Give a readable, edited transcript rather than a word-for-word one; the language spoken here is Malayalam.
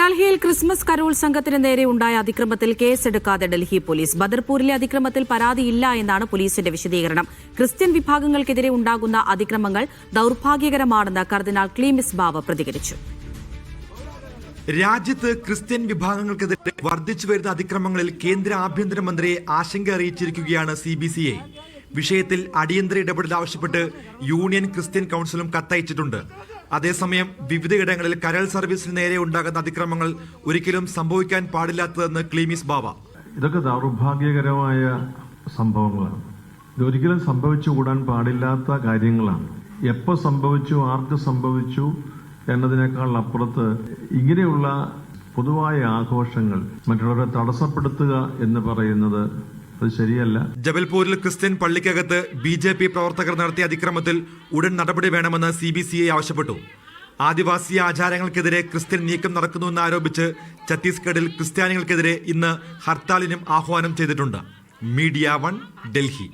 ഡൽഹിയിൽ ക്രിസ്മസ് കരോൾ സംഘത്തിന് നേരെ ഉണ്ടായ അതിക്രമത്തിൽ കേസെടുക്കാതെ ഡൽഹി പോലീസ്. ബദർപൂരിലെ അതിക്രമത്തിൽ പരാതിയില്ല എന്നാണ് പോലീസിന്റെ വിശദീകരണം. ക്രിസ്ത്യൻ വിഭാഗങ്ങൾക്കെതിരെ ഉണ്ടാകുന്ന അതിക്രമങ്ങൾ ദൌർഭാഗ്യകരമാണെന്ന് കർദിനാൾ ക്ലീമിസ് ബാവ പ്രതികരിച്ചു. രാജ്യത്ത് ക്രിസ്ത്യൻ വിഭാഗങ്ങൾക്കെതിരെ വർദ്ധിച്ചുവരുന്ന അതിക്രമങ്ങളിൽ കേന്ദ്ര ആഭ്യന്തരമന്ത്രിയെ ആശങ്ക അറിയിച്ചിരിക്കുകയാണ് CBCI. വിഷയത്തിൽ അടിയന്തര ഇടപെടൽ ആവശ്യപ്പെട്ട് യൂണിയൻ ക്രിസ്ത്യൻ കൗൺസിലും കത്തയച്ചിട്ടുണ്ട്. അതേസമയം വിവിധയിടങ്ങളിൽ കരൾ സർവീസിന് നേരെ ഉണ്ടാകുന്ന അതിക്രമങ്ങൾ ഒരിക്കലും സംഭവിക്കാൻ പാടില്ലാത്തതെന്ന് ക്ലീമിസ് ബാവ. ഇതൊക്കെ ദൗർഭാഗ്യകരമായ സംഭവങ്ങളാണ്. ഇതൊരിക്കലും സംഭവിച്ചുകൂടാൻ പാടില്ലാത്ത കാര്യങ്ങളാണ്. എപ്പോൾ സംഭവിച്ചു, ആർക്ക് സംഭവിച്ചു എന്നതിനേക്കാൾ അപ്പുറത്ത് ഇങ്ങനെയുള്ള പൊതുവായ ആഘോഷങ്ങൾ മറ്റുള്ളവരെ തടസ്സപ്പെടുത്തുക എന്ന് പറയുന്നത് അത് ശരിയല്ല. ജബൽപൂരിൽ ക്രിസ്ത്യൻ പള്ളിക്കകത്ത് BJP പ്രവർത്തകർ നടത്തിയ അതിക്രമത്തിൽ ഉടൻ നടപടി വേണമെന്ന് CBCI ആവശ്യപ്പെട്ടു. ആദിവാസി ആചാരങ്ങൾക്കെതിരെ ക്രിസ്ത്യൻ നീക്കം നടക്കുന്നുവെന്ന് ആരോപിച്ച് ഛത്തീസ്ഗഡിൽ ക്രിസ്ത്യാനികൾക്കെതിരെ ഇന്ന് ഹർത്താലിനും ആഹ്വാനം ചെയ്തിട്ടുണ്ട്. മീഡിയ 1 ഡൽഹി.